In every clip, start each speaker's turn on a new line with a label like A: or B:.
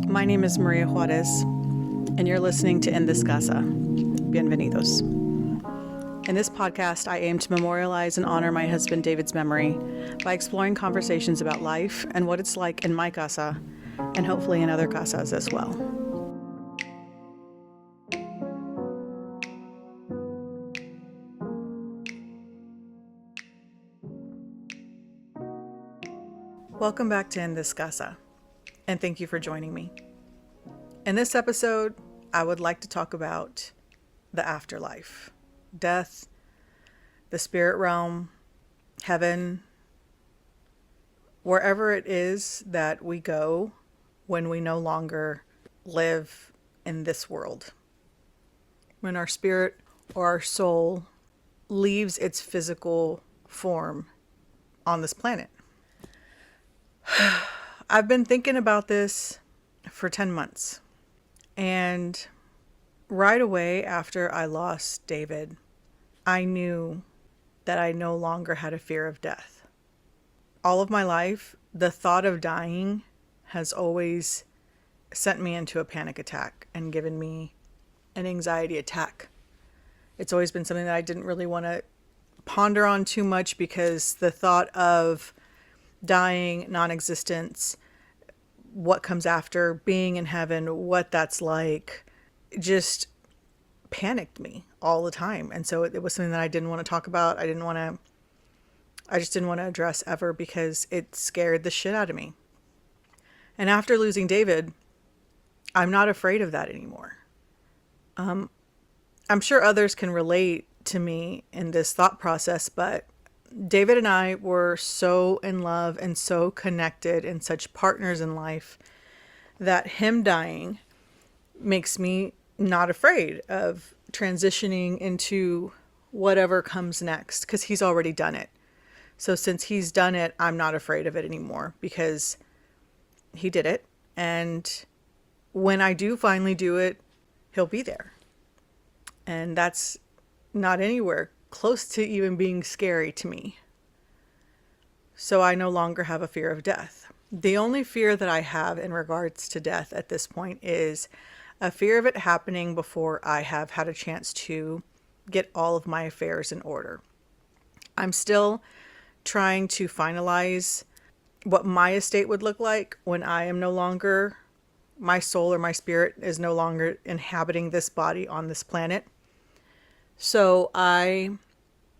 A: My name is Maria Juarez, and you're listening to In This Casa. Bienvenidos. In this podcast, I aim to memorialize and honor my husband David's memory by exploring conversations about life and what it's like in my casa, and hopefully in other casas as well. Welcome back to In This Casa, and thank you for joining me. In this episode, I would like to talk about the afterlife, death, the spirit realm, heaven, wherever it is that we go when we no longer live in this world. When our spirit or our soul leaves its physical form on this planet. I've been thinking about this for 10 months. And right away after I lost David, I knew that I no longer had a fear of death. All of my life, the thought of dying has always sent me into a panic attack and given me an anxiety attack. It's always been something that I didn't really want to ponder on too much because the thought of dying, non-existence, what comes after, being in heaven, what that's like, just panicked me all the time. And so it was something that I didn't want to talk about. I just didn't want to address ever because it scared the shit out of me. And after losing David, I'm not afraid of that anymore. I'm sure others can relate to me in this thought process, but David and I were so in love and so connected and such partners in life that him dying makes me not afraid of transitioning into whatever comes next because he's already done it. So since he's done it, I'm not afraid of it anymore because he did it. And when I do finally do it, he'll be there. And that's not anywhere close to even being scary to me. So I no longer have a fear of death. The only fear that I have in regards to death at this point is a fear of it happening before I have had a chance to get all of my affairs in order. I'm still trying to finalize what my estate would look like when I am no longer, my soul or my spirit is no longer inhabiting this body on this planet. So I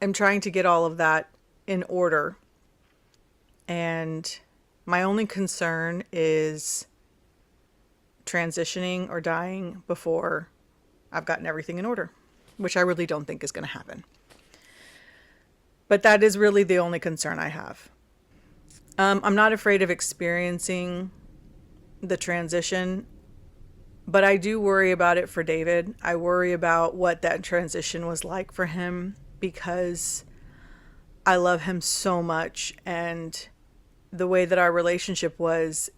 A: am trying to get all of that in order. And my only concern is transitioning or dying before I've gotten everything in order, which I really don't think is going to happen. But that is really the only concern I have. I'm not afraid of experiencing the transition, but I do worry about it for David. I worry about what that transition was like for him because I love him so much, and the way that our relationship was,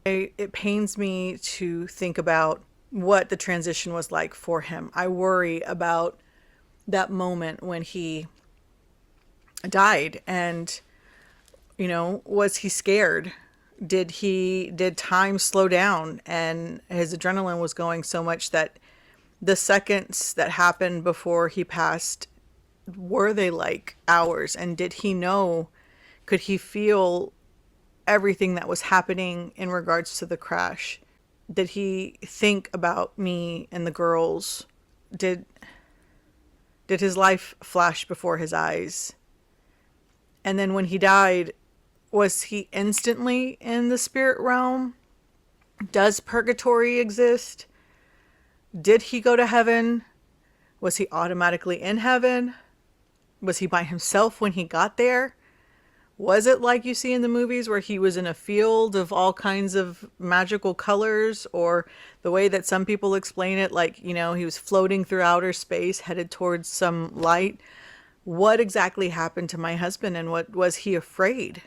A: it pains me to think about what the transition was like for him. I worry about that moment when he died and, was he scared? Did time slow down and his adrenaline was going so much that the seconds that happened before he passed, were they like hours? And did he know, could he feel everything that was happening in regards to the crash? Did he think about me and the girls? Did his life flash before his eyes? And then when he died, was he instantly in the spirit realm? Does purgatory exist? Did he go to heaven? Was he automatically in heaven? Was he by himself when he got there? Was it like you see in the movies where he was in a field of all kinds of magical colors, or the way that some people explain it, like, he was floating through outer space headed towards some light? What exactly happened to my husband, and what was he afraid?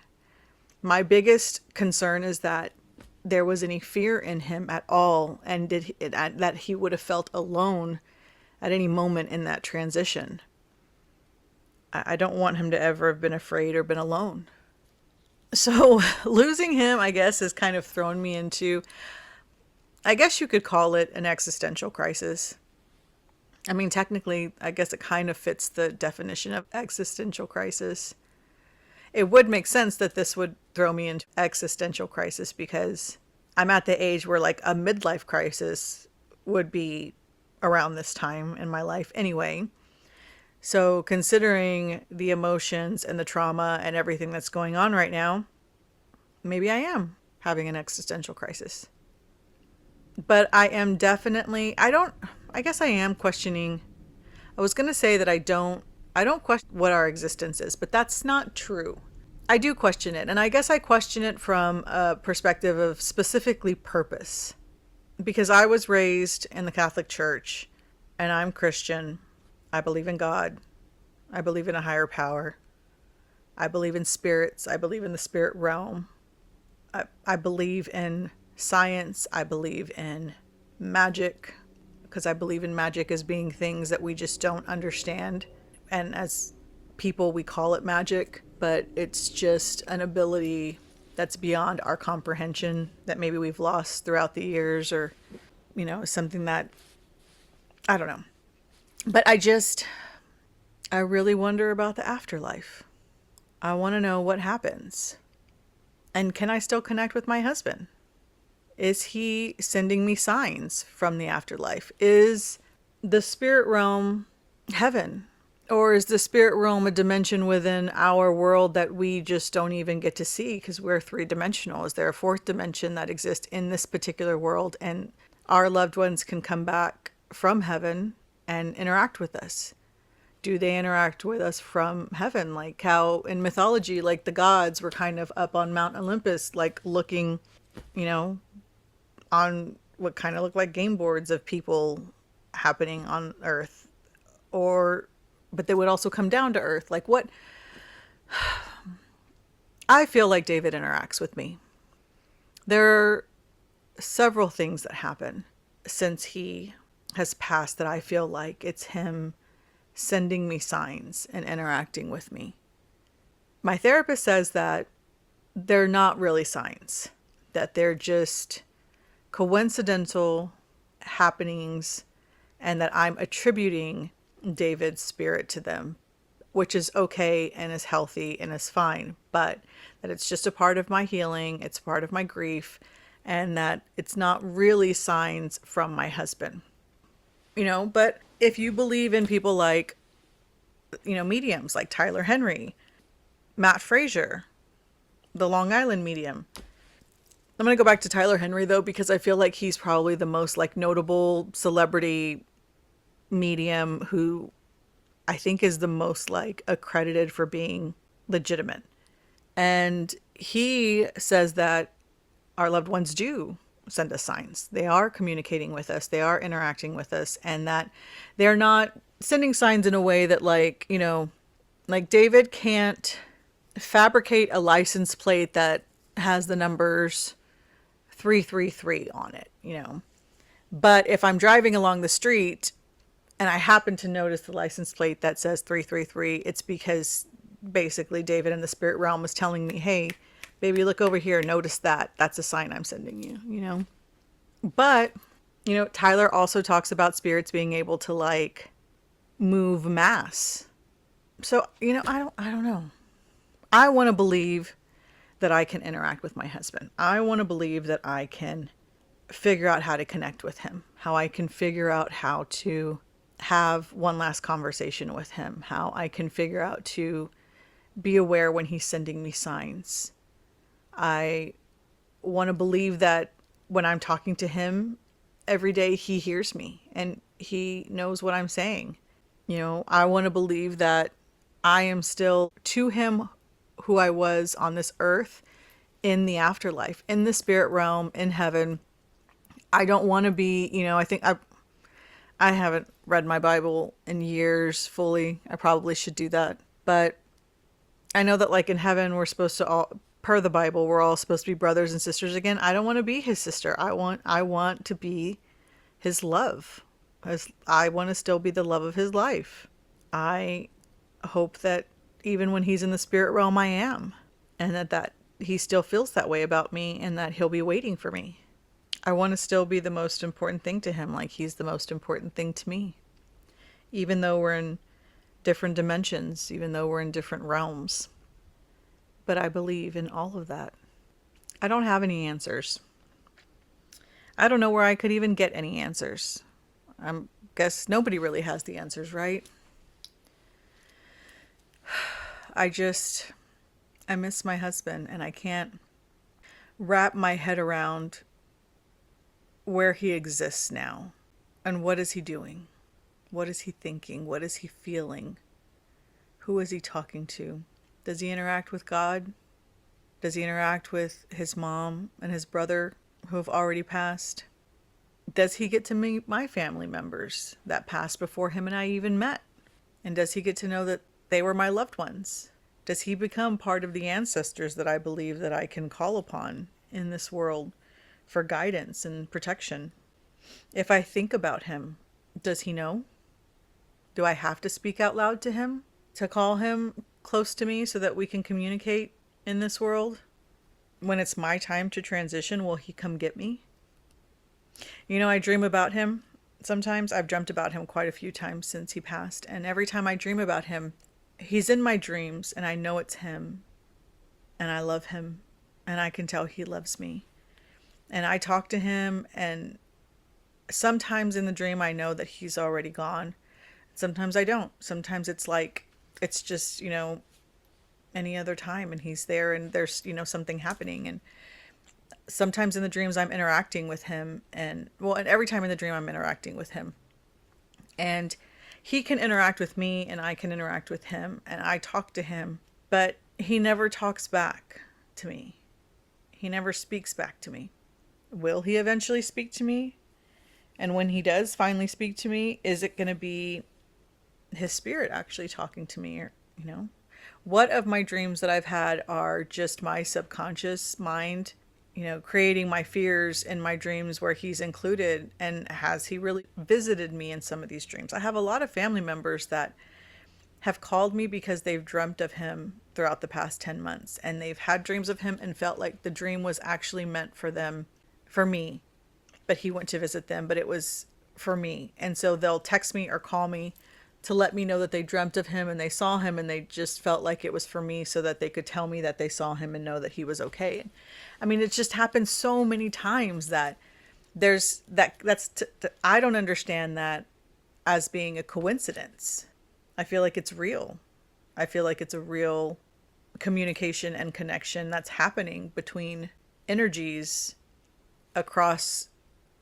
A: My biggest concern is that there was any fear in him at all, and that he would have felt alone at any moment in that transition. I don't want him to ever have been afraid or been alone. So losing him, I guess, has kind of thrown me into, I guess you could call it an existential crisis. I mean, technically, I guess it kind of fits the definition of existential crisis. It would make sense that this would throw me into existential crisis because I'm at the age where like a midlife crisis would be around this time in my life anyway. So, considering the emotions and the trauma and everything that's going on right now, maybe I am having an existential crisis. But I am definitely, I guess I am questioning. I was going to say that I don't question what our existence is, but that's not true. I do question it. And I guess I question it from a perspective of specifically purpose. Because I was raised in the Catholic Church and I'm Christian. I believe in God. I believe in a higher power. I believe in spirits. I believe in the spirit realm. I believe in science. I believe in magic, because I believe in magic as being things that we just don't understand. And as people, we call it magic, but it's just an ability that's beyond our comprehension that maybe we've lost throughout the years, or, something that, I don't know. But I really wonder about the afterlife. I want to know what happens. And can I still connect with my husband? Is he sending me signs from the afterlife? Is the spirit realm heaven? Or is the spirit realm a dimension within our world that we just don't even get to see because we're three-dimensional? Is there a fourth dimension that exists in this particular world and our loved ones can come back from heaven and interact with us? Do they interact with us from heaven? Like how in mythology, like the gods were kind of up on Mount Olympus, like looking, on what kind of looked like game boards of people happening on Earth. But they would also come down to Earth. Like what? I feel like David interacts with me. There are several things that happen since he has passed that I feel like it's him sending me signs and interacting with me. My therapist says that they're not really signs, that they're just coincidental happenings, and that I'm attributing David's spirit to them, which is okay and is healthy and is fine, but that it's just a part of my healing, it's part of my grief, and that it's not really signs from my husband. But if you believe in people like, mediums like Tyler Henry, Matt Frazier, the Long Island medium. I'm going to go back to Tyler Henry though, because I feel like he's probably the most like notable celebrity medium who I think is the most like accredited for being legitimate. And he says that our loved ones do send us signs. They are communicating with us. They are interacting with us, and that they're not sending signs in a way that like, like David can't fabricate a license plate that has the numbers 333 on it, But if I'm driving along the street and I happen to notice the license plate that says 333, it's because basically David in the spirit realm was telling me, hey, baby, look over here. Notice that. That's a sign I'm sending you, But, Tyler also talks about spirits being able to like move mass. So, I don't know. I want to believe that I can interact with my husband. I want to believe that I can figure out how to connect with him, how I can figure out how to have one last conversation with him, how I can figure out to be aware when he's sending me signs. I want to believe that when I'm talking to him every day, he hears me and he knows what I'm saying. I want to believe that I am still to him who I was on this earth in the afterlife, in the spirit realm, in heaven. I don't want to be, I think I haven't read my Bible in years fully. I probably should do that. But I know that like in heaven, we're supposed to all, per the Bible, we're all supposed to be brothers and sisters again. I don't want to be his sister. I want to be his love. I want to still be the love of his life. I hope that even when he's in the spirit realm, I am. And that he still feels that way about me and that he'll be waiting for me. I want to still be the most important thing to him, like he's the most important thing to me. Even though we're in different dimensions, even though we're in different realms. But I believe in all of that. I don't have any answers. I don't know where I could even get any answers. I guess nobody really has the answers, right? I miss my husband, and I can't wrap my head around where he exists now. And what is he doing? What is he thinking? What is he feeling? Who is he talking to? Does he interact with God? Does he interact with his mom and his brother who have already passed? Does he get to meet my family members that passed before him and I even met? And does he get to know that they were my loved ones? Does he become part of the ancestors that I believe that I can call upon in this world for guidance and protection? If I think about him, does he know? Do I have to speak out loud to him to call him close to me so that we can communicate in this world? When it's my time to transition, will he come get me? You know, I dream about him. Sometimes I've dreamt about him quite a few times since he passed. And every time I dream about him, he's in my dreams and I know it's him. And I love him. And I can tell he loves me. And I talk to him, and sometimes in the dream I know that he's already gone. Sometimes I don't. Sometimes it's like, it's just, any other time and he's there and there's, something happening. And sometimes in the dreams I'm interacting with him, and every time in the dream I'm interacting with him. And he can interact with me and I can interact with him and I talk to him, but he never talks back to me. He never speaks back to me. Will he eventually speak to me? And when he does finally speak to me, is it going to be his spirit actually talking to me? Or, what of my dreams that I've had are just my subconscious mind, creating my fears in my dreams where he's included? And has he really visited me in some of these dreams? I have a lot of family members that have called me because they've dreamt of him throughout the past 10 months. And they've had dreams of him and felt like the dream was actually meant for them, for me. But he went to visit them, but it was for me. And so they'll text me or call me to let me know that they dreamt of him and they saw him and they just felt like it was for me so that they could tell me that they saw him and know that he was okay. I mean, it just happened so many times that I don't understand that as being a coincidence. I feel like it's real. I feel like it's a real communication and connection that's happening between energies across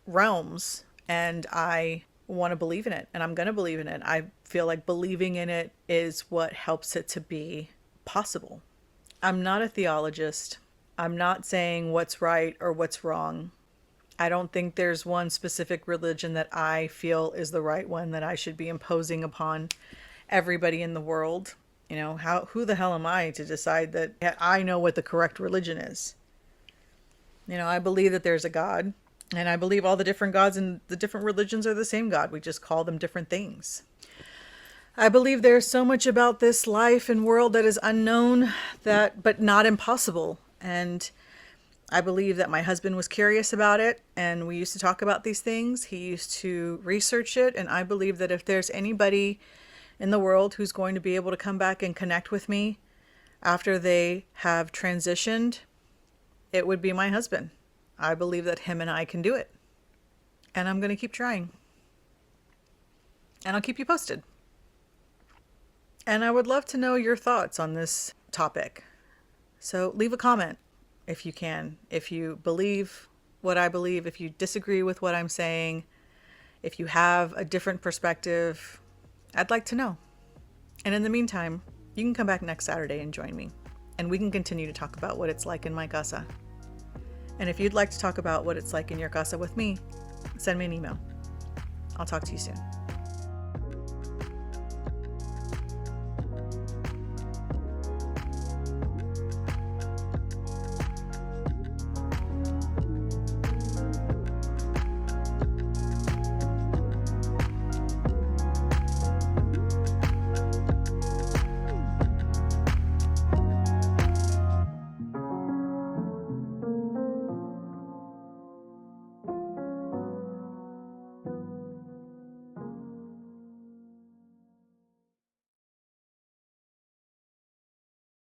A: realms, and I want to believe in it, and I'm going to believe in it. I feel like believing in it is what helps it to be possible. I'm not a theologist. I'm not saying what's right or what's wrong. I don't think there's one specific religion that I feel is the right one that I should be imposing upon everybody in the world. Who the hell am I to decide that I know what the correct religion is? I believe that there's a God. And I believe all the different gods and the different religions are the same God. We just call them different things. I believe there's so much about this life and world that is unknown, but not impossible. And I believe that my husband was curious about it, and we used to talk about these things. He used to research it, and I believe that if there's anybody in the world who's going to be able to come back and connect with me after they have transitioned, it would be my husband. I believe that him and I can do it. And I'm going to keep trying. And I'll keep you posted. And I would love to know your thoughts on this topic. So leave a comment if you can. If you believe what I believe, if you disagree with what I'm saying, if you have a different perspective, I'd like to know. And in the meantime, you can come back next Saturday and join me. And we can continue to talk about what it's like in my casa. And if you'd like to talk about what it's like in your casa with me, send me an email. I'll talk to you soon.